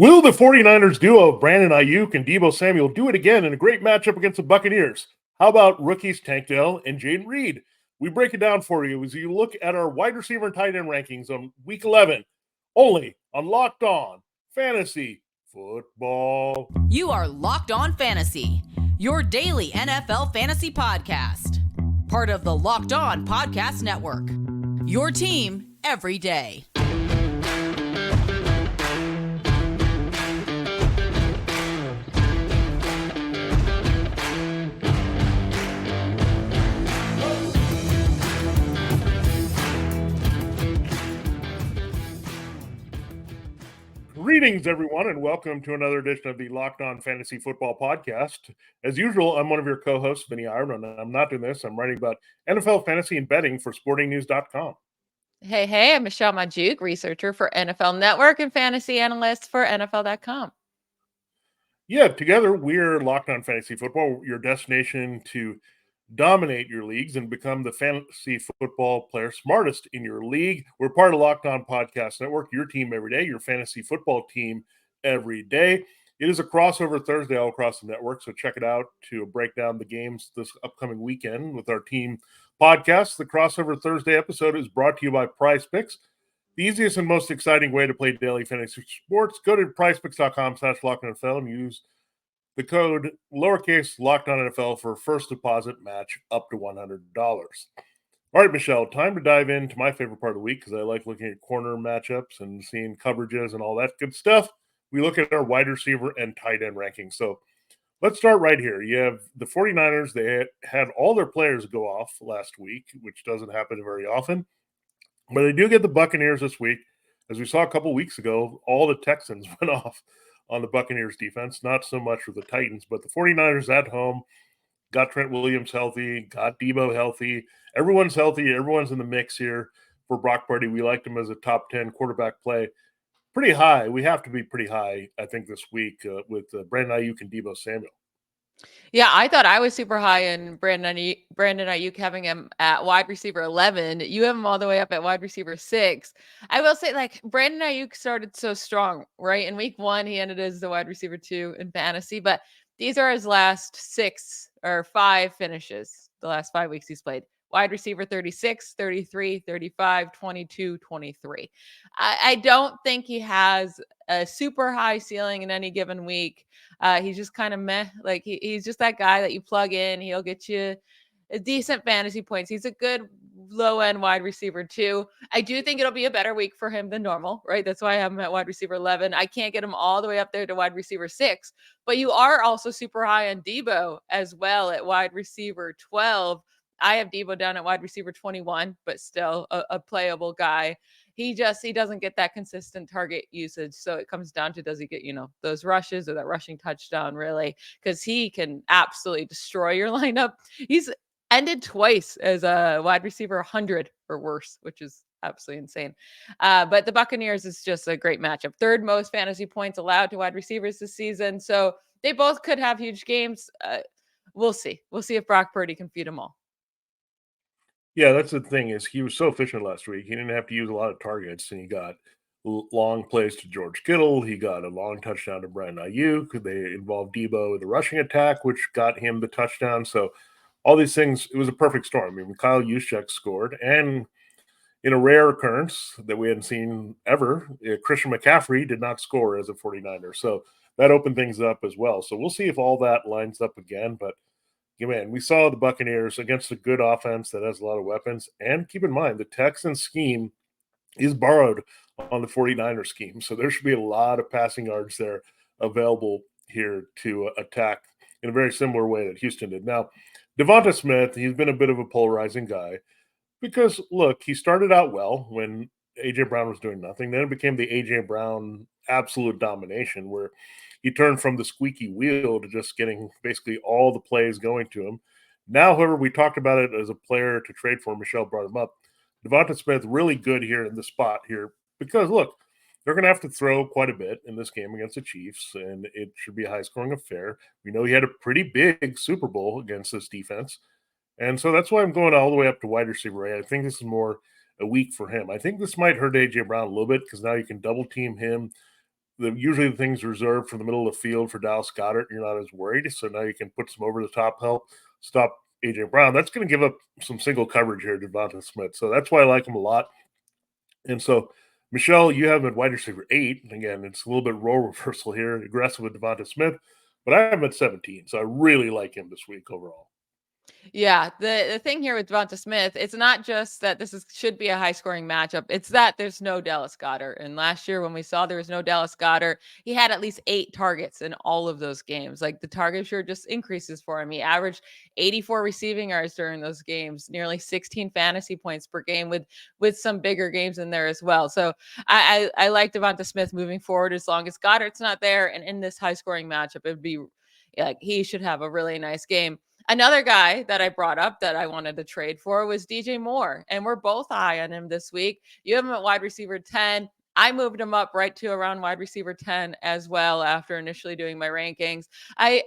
Will the 49ers duo of Brandon Aiyuk and Deebo Samuel do it again in a great matchup against the Buccaneers? How about rookies Tank Dell and Jayden Reed? We break it down for you as you look at our wide receiver and tight end rankings on Week 11, only on Locked On Fantasy Football. You are Locked On Fantasy, your daily NFL fantasy podcast. Part of the Locked On Podcast Network, your team every day. Greetings, everyone, and welcome to another edition of the Locked On Fantasy Football Podcast. As usual, I'm one of your co-hosts, Vinnie, Iyer, and I'm not doing this. I'm writing about NFL fantasy and betting for sportingnews.com. Hey, I'm Michelle Magdziuk, researcher for NFL Network and fantasy analyst for NFL.com. Yeah, together we're Locked On Fantasy Football, your destination to dominate your leagues and become the fantasy football player smartest in your league. We're part of Locked On Podcast Network, your team every day, your fantasy football team every day. It is a crossover Thursday all across the network, so check it out to break down the games this upcoming weekend with our team podcast. The crossover Thursday episode is brought to you by Prize Picks, the easiest and most exciting way to play daily fantasy sports. Go to prizepicks.com/LockedOnNFL and use the code lowercase Locked On NFL for a first deposit match up to $100. All right, Michelle, time to dive into my favorite part of the week because I like looking at corner matchups and seeing coverages and all that good stuff. We look at our wide receiver and tight end rankings. So let's start right here. You have the 49ers. They had all their players go off last week, which doesn't happen very often. But they do get the Buccaneers this week. As we saw a couple weeks ago, all the Texans went off on the Buccaneers defense, not so much for the Titans, but the 49ers at home got Trent Williams healthy, got Deebo healthy. Everyone's healthy. Everyone's in the mix here for Brock Purdy. We liked him as a top 10 quarterback play. Pretty high. We have to be pretty high, I think, this week with Brandon Aiyuk and Deebo Samuel. Yeah, I thought I was super high in Brandon Aiyuk, having him at wide receiver 11. You have him all the way up at wide receiver 6. I will say, Brandon Aiyuk started so strong, right? In week 1, he ended as the wide receiver 2 in fantasy, but these are his last 6 or 5 finishes, the last 5 weeks he's played. Wide receiver 36, 33, 35, 22, 23. I don't think he has a super high ceiling in any given week. He's just kind of meh. He's just that guy that you plug in. He'll get you a decent fantasy points. He's a good low-end wide receiver too. I do think it'll be a better week for him than normal, right? That's why I have him at wide receiver 11. I can't get him all the way up there to wide receiver 6, but you are also super high on Deebo as well at wide receiver 12. I have Deebo down at wide receiver 21, but still a playable guy. He doesn't get that consistent target usage. So it comes down to, does he get, those rushes or that rushing touchdown really? Because he can absolutely destroy your lineup. He's ended twice as a wide receiver 100 or worse, which is absolutely insane. But the Buccaneers is just a great matchup. Third most fantasy points allowed to wide receivers this season. So they both could have huge games. We'll see. We'll see if Brock Purdy can feed them all. Yeah, that's the thing is he was so efficient last week. He didn't have to use a lot of targets, and he got long plays to George Kittle. He got a long touchdown to Brandon Aiyuk. They involved Deebo with the rushing attack, which got him the touchdown. So all these things, it was a perfect storm. I mean, Kyle Juszczyk scored, and in a rare occurrence that we hadn't seen ever, Christian McCaffrey did not score as a 49er. So that opened things up as well. So we'll see if all that lines up again, but man, we saw the Buccaneers against a good offense that has a lot of weapons. And keep in mind, the Texans scheme is borrowed on the 49ers scheme. So there should be a lot of passing yards there available here to attack in a very similar way that Houston did. Now, Devonta Smith, he's been a bit of a polarizing guy because, look, he started out well when A.J. Brown was doing nothing. Then it became the A.J. Brown absolute domination where he turned from the squeaky wheel to just getting basically all the plays going to him. Now, however, we talked about it as a player to trade for. Michelle brought him up. Devonta Smith really good here in the spot here because, look, they're going to have to throw quite a bit in this game against the Chiefs, and it should be a high-scoring affair. We know he had a pretty big Super Bowl against this defense, and so that's why I'm going all the way up to wide receiver. I think this is more a week for him. I think this might hurt A.J. Brown a little bit because now you can double-team him usually the things reserved for the middle of the field for Dallas Goedert, you're not as worried. So now you can put some over the top help, stop AJ Brown. That's going to give up some single coverage here to Devonta Smith. So that's why I like him a lot. And so, Michelle, you have him at wide receiver 8. Again, it's a little bit role reversal here, aggressive with Devonta Smith, but I have him at 17. So I really like him this week overall. Yeah, the thing here with Devonta Smith, it's not just that should be a high scoring matchup. It's that there's no Dallas Goedert. And last year when we saw there was no Dallas Goedert, he had at least 8 targets in all of those games. Like the target share just increases for him. He averaged 84 receiving yards during those games, nearly 16 fantasy points per game with some bigger games in there as well. So I like Devonta Smith moving forward as long as Goddard's not there. And in this high scoring matchup, it would be like he should have a really nice game. Another guy that I brought up that I wanted to trade for was DJ Moore, and we're both high on him this week. You have him at wide receiver 10. I moved him up right to around wide receiver 10 as well after initially doing my rankings. I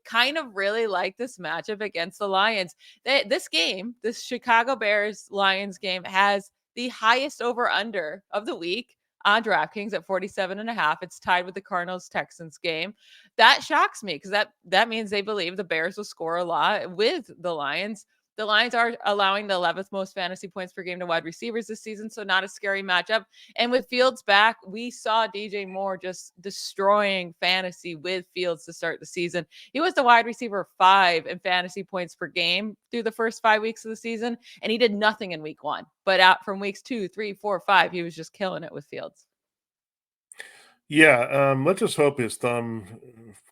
kind of really like this matchup against the Lions. This Chicago Bears Lions game has the highest over under of the week on DraftKings at 47.5. It's tied with the Cardinals Texans game. That shocks me because that means they believe the Bears will score a lot with the Lions. The Lions are allowing the 11th most fantasy points per game to wide receivers this season, so not a scary matchup. And with Fields back, we saw DJ Moore just destroying fantasy with Fields to start the season. He was the wide receiver 5 in fantasy points per game through the first 5 weeks of the season, and he did nothing in week 1. But out from weeks 2, 3, 4, 5, he was just killing it with Fields. Yeah, let's just hope his thumb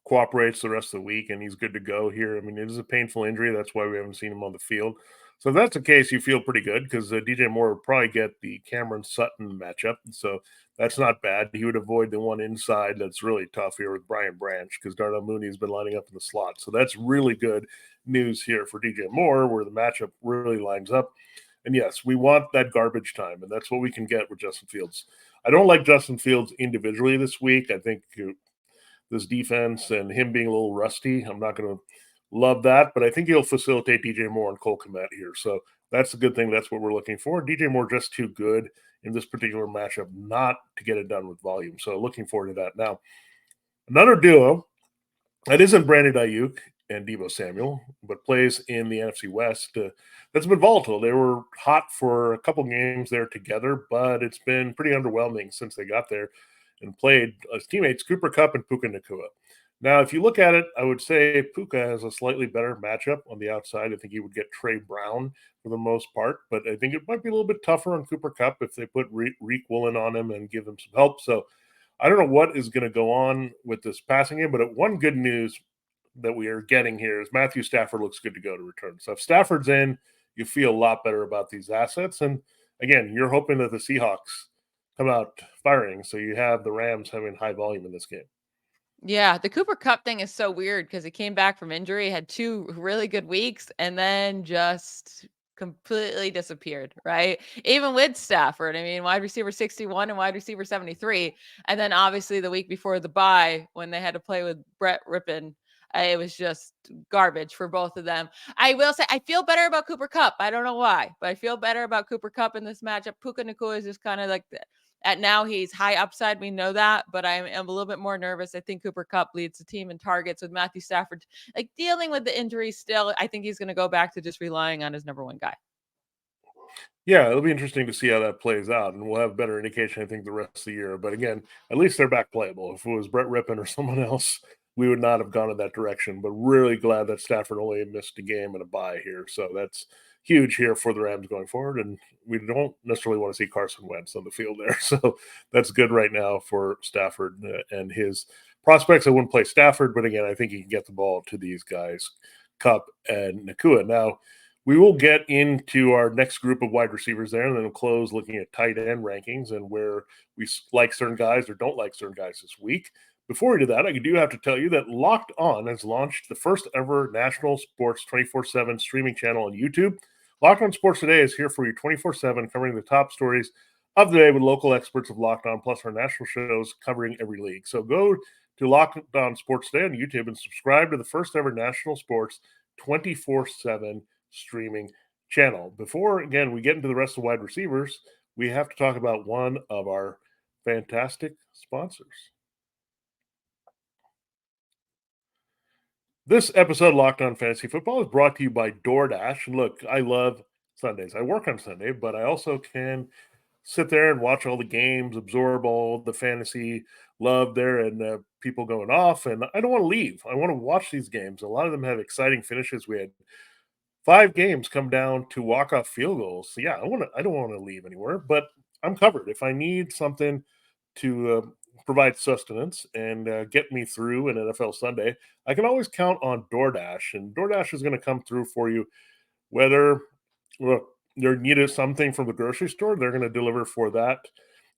cooperates the rest of the week and he's good to go here. I mean, it is a painful injury. That's why we haven't seen him on the field. So if that's the case, you feel pretty good because DJ Moore would probably get the Cameron Sutton matchup. So that's not bad. He would avoid the one inside that's really tough here with Brian Branch because Darnell Mooney has been lining up in the slot. So that's really good news here for DJ Moore where the matchup really lines up. And yes, we want that garbage time, and that's what we can get with Justin Fields. I don't like Justin Fields individually this week. I think this defense and him being a little rusty, I'm not going to love that, but I think he'll facilitate DJ Moore and Cole Kmet here. So that's a good thing. That's what we're looking for. DJ Moore just too good in this particular matchup not to get it done with volume. So looking forward to that. Now, another duo that isn't Brandon Aiyuk and Deebo Samuel, but plays in the NFC West. That's been volatile. They were hot for a couple games there together, but it's been pretty underwhelming since they got there and played as teammates Cooper Kupp and Puka Nacua. Now, if you look at it, I would say Puka has a slightly better matchup on the outside. I think he would get Trey Brown for the most part, but I think it might be a little bit tougher on Cooper Kupp if they put Reek Woolen on him and give him some help. So I don't know what is going to go on with this passing game, but one good news that we are getting here is Matthew Stafford looks good to go to return. So if Stafford's in, you feel a lot better about these assets. And again, you're hoping that the Seahawks come out firing, so you have the Rams having high volume in this game. Yeah, the Cooper Kupp thing is so weird because he came back from injury, had 2 really good weeks, and then just completely disappeared, right? Even with Stafford, I mean, wide receiver 61 and wide receiver 73. And then obviously the week before the bye, when they had to play with Brett Rippon, it was just garbage for both of them. I will say I feel better about Cooper Kupp. I don't know why, but I feel better about Cooper Kupp in this matchup. Puka Nacua is just kind of like at now he's high upside. We know that, but I'm a little bit more nervous. I think Cooper Kupp leads the team in targets with Matthew Stafford like dealing with the injury still. I think he's going to go back to just relying on his number 1 guy. Yeah, it'll be interesting to see how that plays out, and we'll have better indication, I think, the rest of the year. But again, at least they're back playable. If it was Brett Rippon or someone else, we would not have gone in that direction. But really glad that Stafford only missed a game and a bye here. So that's huge here for the Rams going forward. And we don't necessarily want to see Carson Wentz on the field there. So that's good right now for Stafford and his prospects. I wouldn't play Stafford, but again, I think he can get the ball to these guys, Kupp and Nacua. Now, we will get into our next group of wide receivers there, and then we'll close looking at tight end rankings and where we like certain guys or don't like certain guys this week. Before we do that, I do have to tell you that Locked On has launched the first ever national sports 24/7 streaming channel on YouTube. Locked On Sports Today is here for you 24/7, covering the top stories of the day with local experts of Locked On, plus our national shows covering every league. So go to Locked On Sports Today on YouTube and subscribe to the first ever national sports 24/7 streaming channel. Before, again, we get into the rest of the wide receivers, we have to talk about one of our fantastic sponsors. This episode of Locked On Fantasy Football is brought to you by DoorDash. And look, I love Sundays. I work on Sunday, but I also can sit there and watch all the games, absorb all the fantasy love there, and people going off. And I don't want to leave. I want to watch these games. A lot of them have exciting finishes. We had 5 games come down to walk-off field goals. So yeah, I don't want to leave anywhere, but I'm covered. If I need something to provide sustenance and get me through an NFL Sunday, I can always count on DoorDash, and DoorDash is going to come through for you. Whether look, you needed something from the grocery store, they're going to deliver for that,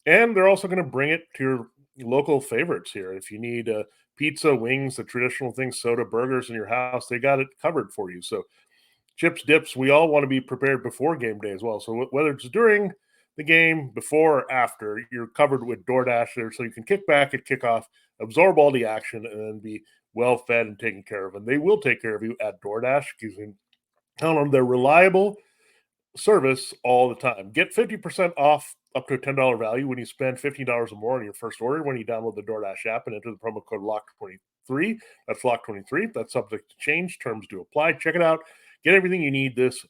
and they're also going to bring it to your local favorites here. If you need pizza, wings, the traditional things, soda, burgers in your house, they got it covered for you. So chips, dips, we all want to be prepared before game day as well. So whether it's during the game, before or after, you're covered with DoorDash there, so you can kick back at kickoff, absorb all the action, and then be well fed and taken care of. And they will take care of you at DoorDash. You can count on their reliable service all the time. Get 50% off up to a $10 value when you spend $15 or more on your first order when you download the DoorDash app and enter the promo code LOCK23. That's LOCK23. That's subject to change. Terms do apply. Check it out. Get everything you need this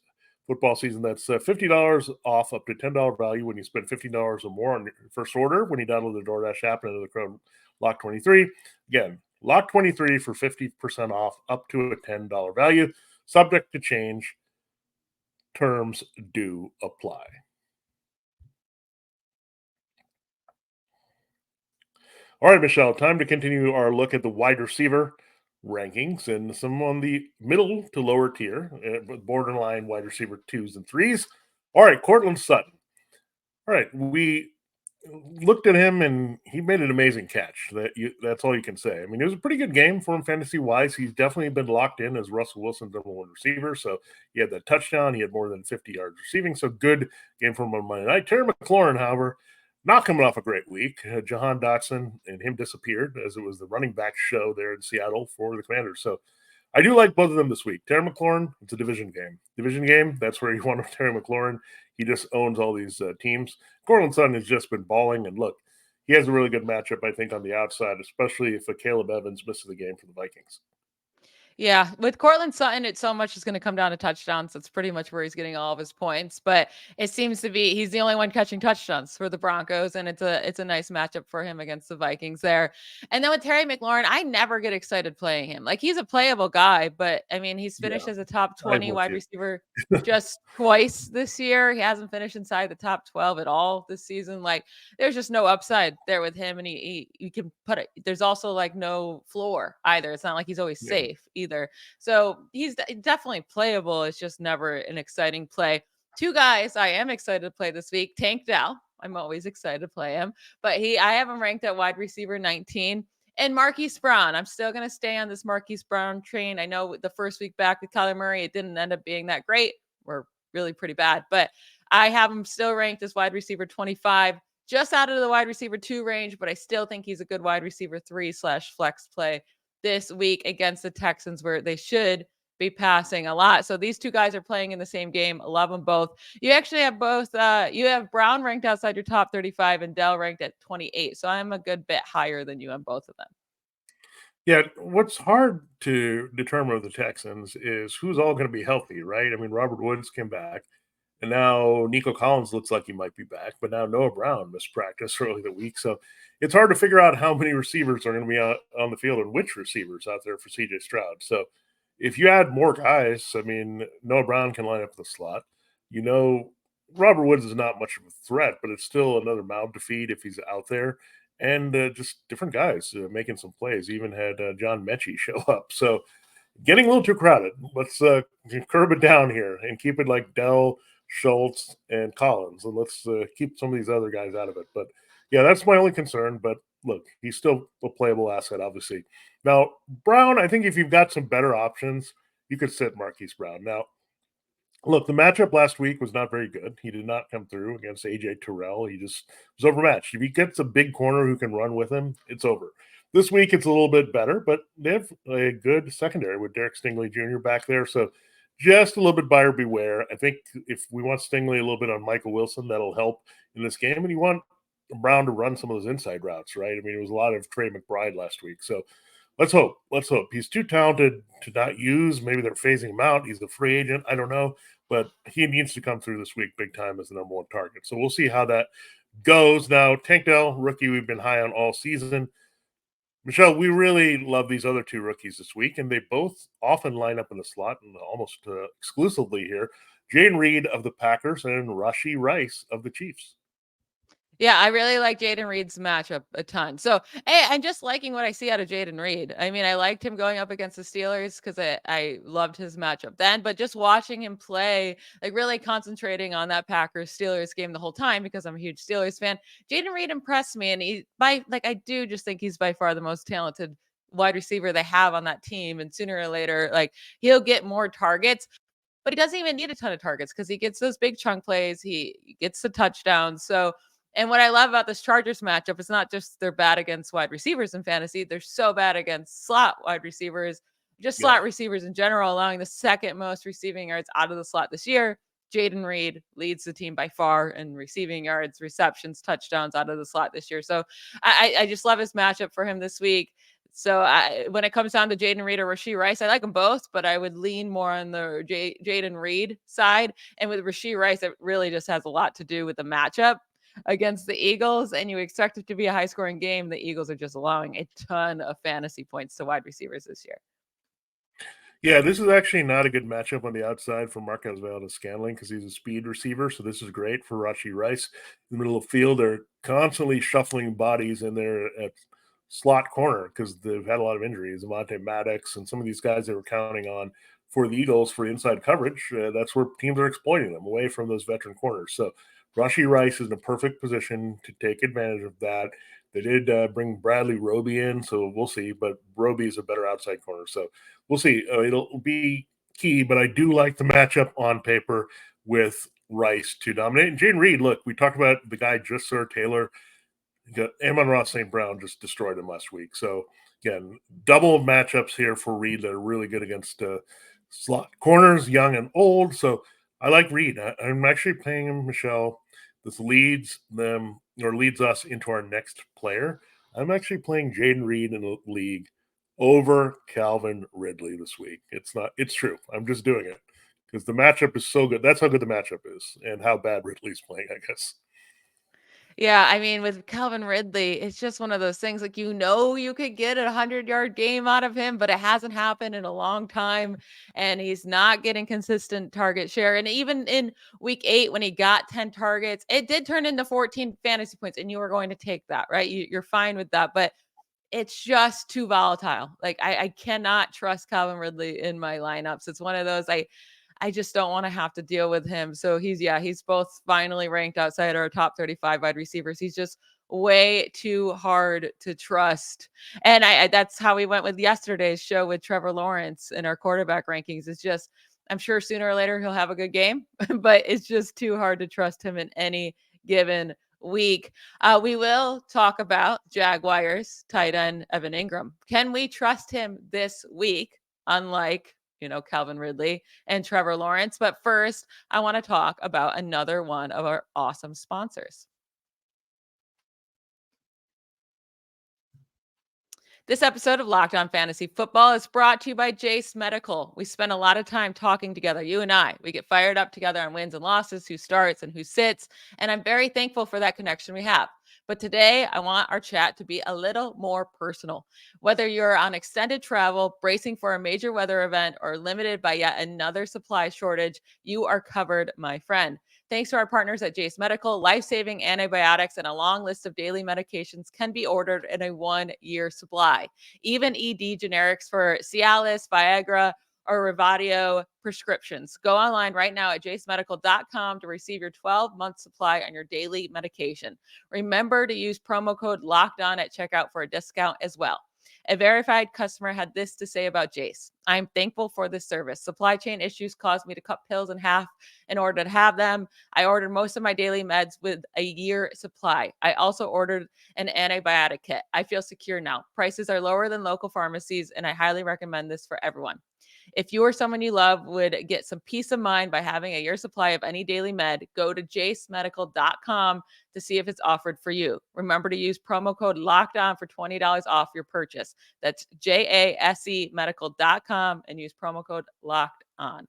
football season. That's $50 off up to $10 value when you spend $15 or more on your first order when you download the DoorDash app and enter the code LOCK23. Again, LOCK23 for 50% off up to a $10 value. Subject to change. Terms do apply. All right, Michelle, time to continue our look at the wide receiver rankings and some on the middle to lower tier, borderline wide receiver 2s and 3s. All right, Courtland Sutton. All right, we looked at him and he made an amazing catch. That's all you can say. I mean, it was a pretty good game for him fantasy wise. He's definitely been locked in as Russell Wilson's number one receiver. So he had that touchdown. He had more than 50 yards receiving. So good game for him on Monday night. Terry McLaurin, however, not coming off a great week. Jahan Dotson and him disappeared as it was the running back show there in Seattle for the Commanders. So I do like both of them this week. Terry McLaurin, it's a division game. Division game, that's where you want Terry McLaurin. He just owns all these teams. Courtland Sutton has just been balling, and look, he has a really good matchup, I think, on the outside, especially if Caleb Evans misses the game for the Vikings. Yeah, with Courtland Sutton, it's so much is going to come down to touchdowns. That's pretty much where he's getting all of his points. But it seems to be he's the only one catching touchdowns for the Broncos, and it's a nice matchup for him against the Vikings there. And then with Terry McLaurin, I never get excited playing him. Like he's a playable guy, but I mean he's finished as a top 20 wide receiver just twice this year. He hasn't finished inside the top 12 at all this season. Like there's just no upside there with him, and he can put it. There's also like no floor either. It's not like he's always safe either. So he's definitely playable. It's just never an exciting play. 2 guys I am excited to play this week. Tank Dell. I'm always excited to play him, but I have him ranked at wide receiver 19. And Marquise Brown. I'm still going to stay on this Marquise Brown train. I know the first week back with Kyler Murray, it didn't end up being that great or really pretty bad, but I have him still ranked as wide receiver 25, just out of the wide receiver 2 range, but I still think he's a good wide receiver 3/flex play this week against the Texans, where they should be passing a lot. So these 2 guys are playing in the same game. I love them both. You actually have both. You have Brown ranked outside your top 35 and Dell ranked at 28. So I'm a good bit higher than you on both of them. Yeah, what's hard to determine with the Texans is who's all going to be healthy, right? I mean, Robert Woods came back, and now Nico Collins looks like he might be back, but now Noah Brown missed practice early the week. So it's hard to figure out how many receivers are going to be out on the field and which receivers out there for CJ Stroud. So if you add more guys, I mean, Noah Brown can line up the slot. You know, Robert Woods is not much of a threat, but it's still another mouth to feed if he's out there. And just different guys making some plays. Even had John Mechie show up. So getting a little too crowded. Let's curb it down here and keep it like Dell, Schultz, and Collins. And let's keep some of these other guys out of it. But, yeah, that's my only concern. But, look, he's still a playable asset, obviously. Now, Brown, I think if you've got some better options, you could sit Marquise Brown. Now, look, the matchup last week was not very good. He did not come through against A.J. Terrell. He just was overmatched. If he gets a big corner who can run with him, it's over. This week it's a little bit better, but they have a good secondary with Derek Stingley Jr. back there. So just a little bit buyer beware. I think if we want Stingley a little bit on Michael Wilson, that'll help in this game. And you want Brown to run some of those inside routes, right? I mean, it was a lot of Trey McBride last week. So let's hope. Let's hope. He's too talented to not use. Maybe they're phasing him out. He's a free agent. I don't know. But he needs to come through this week big time as the number one target. So we'll see how that goes. Now, Tank Dell, rookie we've been high on all season. Michelle, we really love these other two rookies this week, and they both often line up in the slot and almost exclusively here. Jayden Reed of the Packers and Rashee Rice of the Chiefs. Yeah, I really like Jayden Reed's matchup a ton. So, hey, I'm just liking what I see out of Jayden Reed. I mean, I liked him going up against the Steelers because I loved his matchup then, but just watching him play, like really concentrating on that Packers Steelers game the whole time because I'm a huge Steelers fan. Jayden Reed impressed me, and I do just think he's by far the most talented wide receiver they have on that team. And sooner or later, like he'll get more targets. But he doesn't even need a ton of targets because he gets those big chunk plays. He gets the touchdowns. So, and what I love about this Chargers matchup is not just they're bad against wide receivers in fantasy, they're so bad against slot wide receivers, just slot receivers in general, allowing the second most receiving yards out of the slot this year. Jayden Reed leads the team by far in receiving yards, receptions, touchdowns out of the slot this year. So I just love his matchup for him this week. So when it comes down to Jayden Reed or Rashee Rice, I like them both, but I would lean more on the Jayden Reed side. And with Rashee Rice, it really just has a lot to do with the matchup against the Eagles. And you expect it to be a high scoring game. The Eagles are just allowing a ton of fantasy points to wide receivers this year. Yeah, this is actually not a good matchup on the outside for Marquez Valdes-Scantling because he's a speed receiver. So this is great for Rashee Rice in the middle of the field. They're constantly shuffling bodies in there at slot corner because they've had a lot of injuries. Avonte Maddox and some of these guys they were counting on for the Eagles for inside coverage. That's where teams are exploiting them away from those veteran corners. So Rashee Rice is in a perfect position to take advantage of that. They did bring Bradley Roby in, so we'll see. But Roby is a better outside corner, so we'll see. It'll be key, but I do like the matchup on paper with Rice to dominate. And Jayden Reed, look, we talked about the guy just Sir Taylor. Amon-Ra St. Brown just destroyed him last week. So again, double matchups here for Reed that are really good against slot corners, young and old. So I like Reed. I'm actually playing him, Michelle. This leads us into our next player. I'm actually playing Jayden Reed in the league over Calvin Ridley this week. It's true. I'm just doing it because the matchup is so good. That's how good the matchup is and how bad Ridley's playing, I guess. Yeah, I mean, with Calvin Ridley, it's just one of those things like you could get a 100-yard game out of him, but it hasn't happened in a long time. And he's not getting consistent target share. And even in week 8, when he got 10 targets, it did turn into 14 fantasy points, and you were going to take that, right? You're fine with that. But it's just too volatile. Like I cannot trust Calvin Ridley in my lineups. It's one of those I just don't want to have to deal with him. So he's both finally ranked outside our top 35 wide receivers. He's just way too hard to trust. And I that's how we went with yesterday's show with Trevor Lawrence in our quarterback rankings. It's just I'm sure sooner or later he'll have a good game, but it's just too hard to trust him in any given week. We will talk about Jaguars tight end Evan Ingram. Can we trust him this week? Unlike Calvin Ridley and Trevor Lawrence. But first, I want to talk about another one of our awesome sponsors. This episode of Locked On Fantasy Football is brought to you by Jace Medical. We spend a lot of time talking together, you and I. We get fired up together on wins and losses, who starts and who sits, and I'm very thankful for that connection we have. But today, I want our chat to be a little more personal. Whether you're on extended travel, bracing for a major weather event, or limited by yet another supply shortage, you are covered, my friend. Thanks to our partners at Jace Medical, life-saving antibiotics and a long list of daily medications can be ordered in a 1-year supply. Even ED generics for Cialis, Viagra, or Revatio prescriptions. Go online right now at jacemedical.com to receive your 12-month supply on your daily medication. Remember to use promo code LOCKEDON at checkout for a discount as well. A verified customer had this to say about Jace. I'm thankful for this service. Supply chain issues caused me to cut pills in half in order to have them. I ordered most of my daily meds with a year supply. I also ordered an antibiotic kit. I feel secure now. Prices are lower than local pharmacies, and I highly recommend this for everyone. If you or someone you love would get some peace of mind by having a year supply of any daily med, go to jacemedical.com to see if it's offered for you. Remember to use promo code LOCKEDON for $20 off your purchase. That's JASEmedical.com and use promo code LOCKEDON.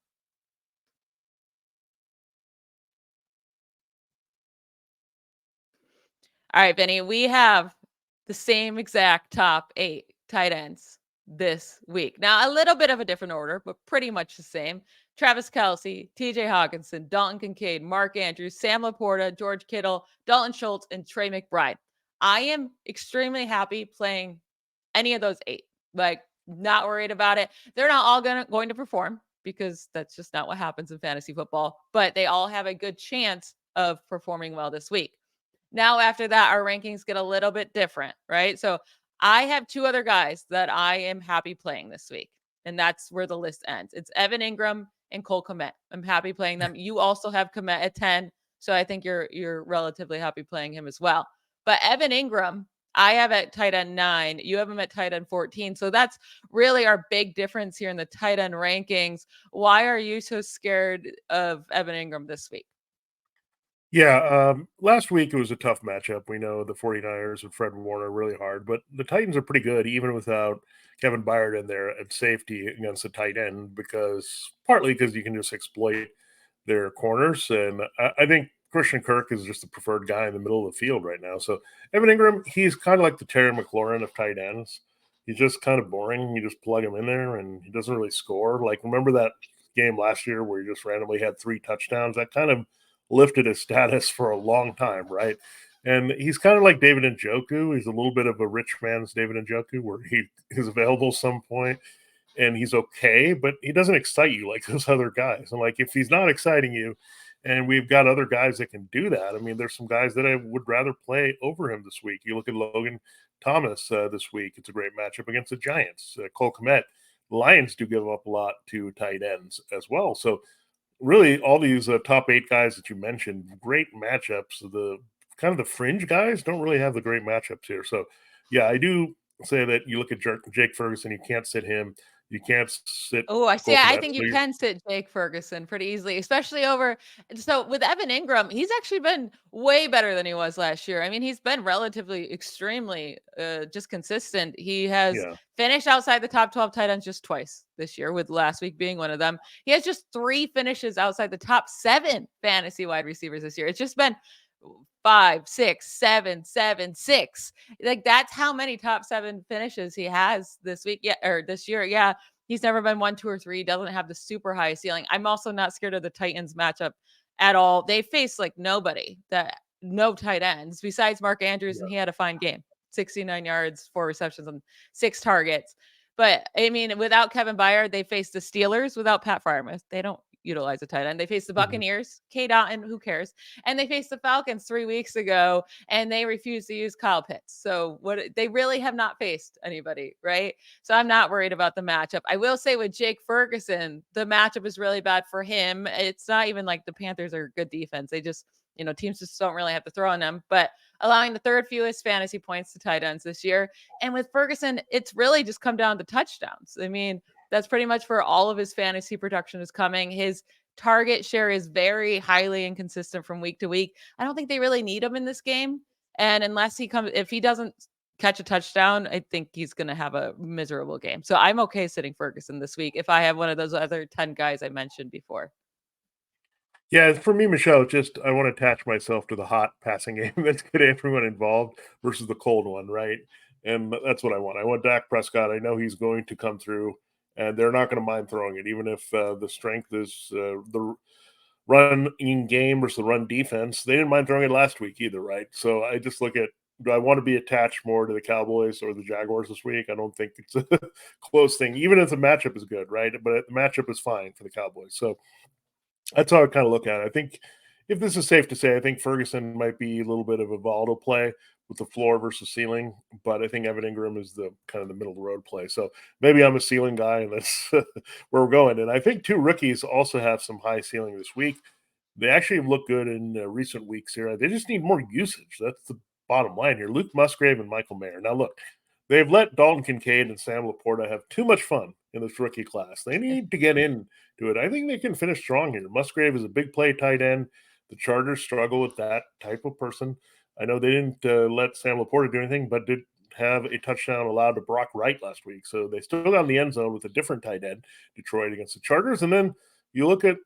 All right, Vinny, we have the same exact top 8 tight ends this week. Now, a little bit of a different order, but pretty much the same. Travis Kelce, TJ Hawkinson, Dalton Kincaid, Mark Andrews, Sam Laporta, George Kittle, Dalton Schultz, and Trey McBride. I am extremely happy playing any of those 8. Like, not worried about it. They're not all going to perform because that's just not what happens in fantasy football, but they all have a good chance of performing well this week. Now, after that, our rankings get a little bit different, right? So I have 2 other guys that I am happy playing this week, and that's where the list ends. It's Evan Ingram and Cole Kmet. I'm happy playing them. You also have Kmet at 10, so I think you're relatively happy playing him as well. But Evan Ingram, I have at tight end 9. You have him at tight end 14. So that's really our big difference here in the tight end rankings. Why are you so scared of Evan Ingram this week? Yeah, last week it was a tough matchup. We know the 49ers and Fred Warner really hard, but the Titans are pretty good even without Kevin Byard in there at safety against the tight end partly because you can just exploit their corners. And I think Christian Kirk is just the preferred guy in the middle of the field right now. So Evan Ingram, he's kind of like the Terry McLaurin of tight ends. He's just kind of boring. You just plug him in there and he doesn't really score. Like, remember that game last year where he just randomly had 3 touchdowns? That kind of lifted his status for a long time, right? And he's kind of like David Njoku. He's a little bit of a rich man's David Njoku, where he is available some point and he's okay, but he doesn't excite you like those other guys. And like, if he's not exciting you, and we've got other guys that can do that. I mean, there's some guys that I would rather play over him this week. You look at Logan Thomas this week; it's a great matchup against the Giants. Cole Kmet, the Lions do give up a lot to tight ends as well. So really all these top 8 guys that you mentioned, great matchups. The kind of the fringe guys don't really have the great matchups here. So yeah, I do say that you look at Jake Ferguson, you can't sit him. You can't sit. Oh, I see. Cole I Kmet. think So you can sit Jake Ferguson pretty easily, especially over. So with Evan Ingram, he's actually been way better than he was last year. I mean, he's been relatively extremely just consistent. He has yeah, finished outside the top 12 tight ends just twice this year, with last week being one of them. He has just 3 finishes outside the top 7 fantasy wide receivers this year. It's just been 5, 6, 7, 7, 6. Like, that's how many top 7 finishes he has this week. Yeah, or this year. Yeah. He's never been 1, 2, or 3. Doesn't have the super high ceiling. I'm also not scared of the Titans matchup at all. They face like no tight ends besides Mark Andrews, yeah. and he had a fine game. 69 yards, 4 receptions, and 6 targets. But I mean, without Kevin Byard, they face the Steelers without Pat Freiermuth. They don't utilize a tight end. They face the Mhm. Buccaneers, K. Dotton, who cares? And they faced the Falcons 3 weeks ago, and they refused to use Kyle Pitts. So they really have not faced anybody, right? So I'm not worried about the matchup. I will say with Jake Ferguson, the matchup is really bad for him. It's not even like the Panthers are good defense. They just, teams just don't really have to throw on them, but allowing the 3rd fewest fantasy points to tight ends this year. And with Ferguson, it's really just come down to touchdowns. I mean, that's pretty much where all of his fantasy production is coming. His target share is very highly inconsistent from week to week. I don't think they really need him in this game. And if he doesn't catch a touchdown, I think he's going to have a miserable game. So I'm okay sitting Ferguson this week if I have one of those other 10 guys I mentioned before. Yeah, for me, Michelle, just I want to attach myself to the hot passing game that's get everyone involved versus the cold one, right? And that's what I want. I want Dak Prescott. I know he's going to come through, and they're not going to mind throwing it, even if the strength is the run in game versus the run defense. They didn't mind throwing it last week either, right? So I just look at, do I want to be attached more to the Cowboys or the Jaguars this week? I don't think it's a close thing, even if the matchup is good, right? But the matchup is fine for the Cowboys. So that's how I kind of look at it. I think if this is safe to say, I think Ferguson might be a little bit of a volatile play with the floor versus ceiling, but I think Evan Ingram is the kind of the middle of the road play. So maybe I'm a ceiling guy, and that's where we're going. And I think 2 rookies also have some high ceiling this week. They actually have looked good in recent weeks here. They just need more usage. That's the bottom line here. Luke Musgrave and Michael Mayer. Now, look, they've let Dalton Kincaid and Sam Laporta have too much fun in this rookie class. They need to get into it. I think they can finish strong here. Musgrave is a big play tight end. The Chargers struggle with that type of person. I know they didn't let Sam Laporta do anything, but did have a touchdown allowed to Brock Wright last week. So they still got in the end zone with a different tight end, Detroit against the Chargers. And then you look at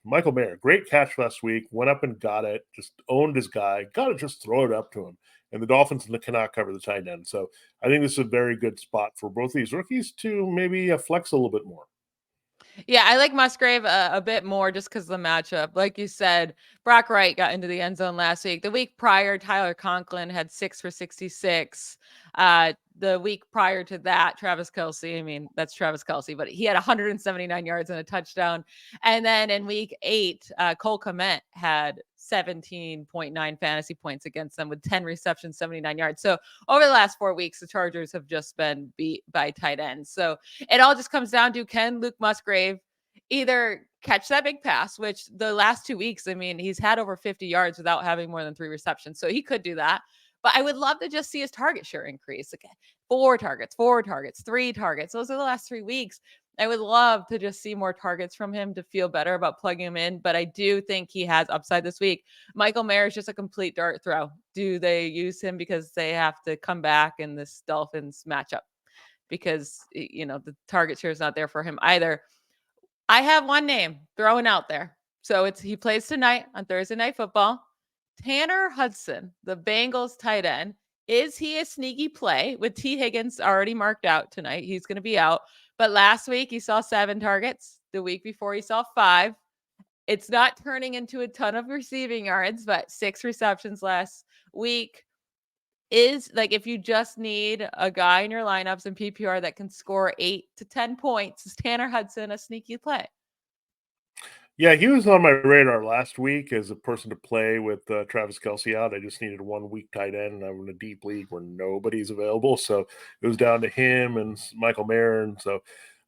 Michael Mayer, great catch last week, went up and got it, just owned his guy, got to just throw it up to him. And the Dolphins cannot cover the tight end. So I think this is a very good spot for both these rookies to maybe flex a little bit more. Yeah, I like Musgrave a bit more just because of the matchup. Like you said, Brock Wright got into the end zone last week. The week prior, Tyler Conklin had 6 for 66. The week prior to that, Travis Kelce, I mean, that's Travis Kelce, but he had 179 yards and a touchdown. And then in week 8, Cole Kmet had 17.9 fantasy points against them with 10 receptions, 79 yards. So over the last 4 weeks, the Chargers have just been beat by tight ends. So it all just comes down to, can Luke Musgrave either catch that big pass, which the last 2 weeks, I mean, he's had over 50 yards without having more than 3 receptions. So he could do that. But I would love to just see his target share increase. Again, 4 targets, 3 targets. Those are the last 3 weeks. I would love to just see more targets from him to feel better about plugging him in. But I do think he has upside this week. Michael Mayer is just a complete dart throw. Do they use him because they have to come back in this Dolphins matchup? Because, the target share is not there for him either. I have one name throwing out there. So he plays tonight on Thursday Night Football. Tanner Hudson, the Bengals tight end. Is he a sneaky play with T. Higgins already marked out tonight? He's going to be out. But last week he saw 7 targets. The week before he saw 5. It's not turning into a ton of receiving yards, but 6 receptions last week. Is like, if you just need a guy in your lineups and PPR that can score 8 to 10 points, is Tanner Hudson a sneaky play? Yeah, he was on my radar last week as a person to play with Travis Kelce out. I just needed 1 week tight end, and I'm in a deep league where nobody's available. So it was down to him and Michael Mayer. And so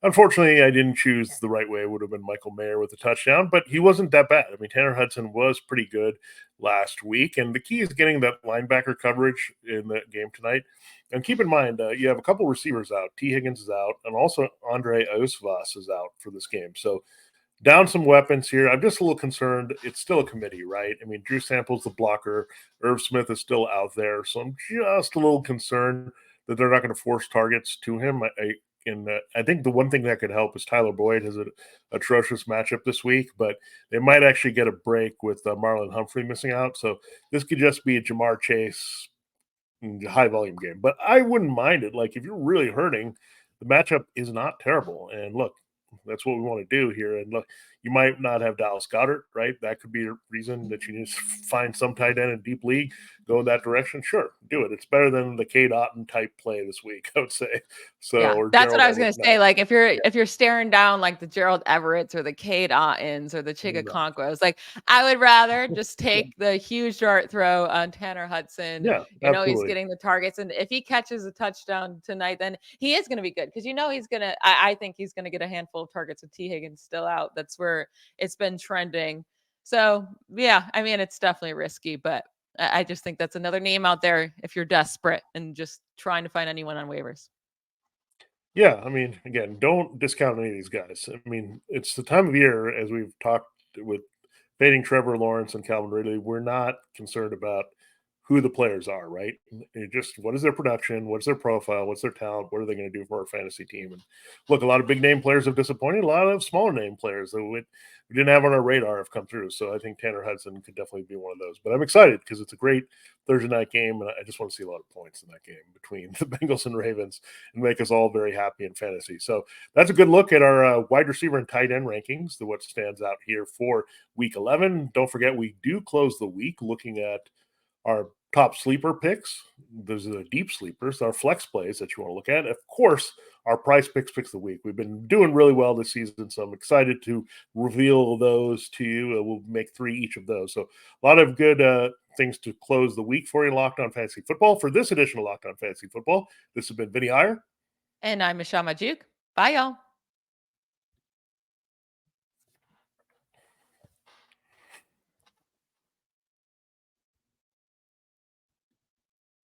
unfortunately, I didn't choose the right way. It would have been Michael Mayer with a touchdown, but he wasn't that bad. I mean, Tanner Hudson was pretty good last week. And the key is getting that linebacker coverage in that game tonight. And keep in mind, you have a couple receivers out. T. Higgins is out, and also Andre Osvas is out for this game. So down some weapons here. I'm just a little concerned. It's still a committee, right? I mean, Drew Sample's the blocker. Irv Smith is still out there. So I'm just a little concerned that they're not going to force targets to him. I think the one thing that could help is Tyler Boyd has an atrocious matchup this week, but they might actually get a break with Marlon Humphrey missing out. So this could just be a Jamar Chase high volume game. But I wouldn't mind it. Like, if you're really hurting, the matchup is not terrible. And look, that's what we want to do here. And look, you might not have Dallas Goedert, right? That could be a reason that you need to find some tight end in deep league, go in that direction. Sure, do it. It's better than the Cade Otton type play this week, I would say. So, Yeah, or that's Gerald what I was going Everett. to say. Like, if you're staring down like the Gerald Everetts or the Cade Ottons or the Chiga Conquos, like, I would rather just take the huge dart throw on Tanner Hudson. Yeah, He's getting the targets, and if he catches a touchdown tonight, then he is going to be good, because he's going to. I think he's going to get a handful of targets with T. Higgins still out. That's where it's been trending. So yeah, I mean, it's definitely risky, but I just think that's another name out there if you're desperate and just trying to find anyone on waivers. Yeah, I mean, again, don't discount any of these guys. I mean, it's the time of year, as we've talked with fading Trevor Lawrence and Calvin Ridley, we're not concerned about who the players are, right? Just what is their production, what's their profile, what's their talent, what are they going to do for our fantasy team? And look, a lot of big name players have disappointed. A lot of smaller name players that we didn't have on our radar have come through. So I think Tanner Hudson could definitely be one of those. But I'm excited because it's a great Thursday night game, and I just want to see a lot of points in that game between the Bengals and Ravens and make us all very happy in fantasy. So that's a good look at our wide receiver and tight end rankings, what stands out here for Week 11. Don't forget, we do close the week looking at our top sleeper picks. Those are the deep sleepers, our flex plays that you want to look at. Of course, our price picks of the week. We've been doing really well this season, so I'm excited to reveal those to you. We'll make 3 each of those. So a lot of good things to close the week for you, Locked On Fantasy Football. For this edition of Locked On Fantasy Football, this has been Vinnie Iyer. And I'm Magdziuk. Bye, y'all.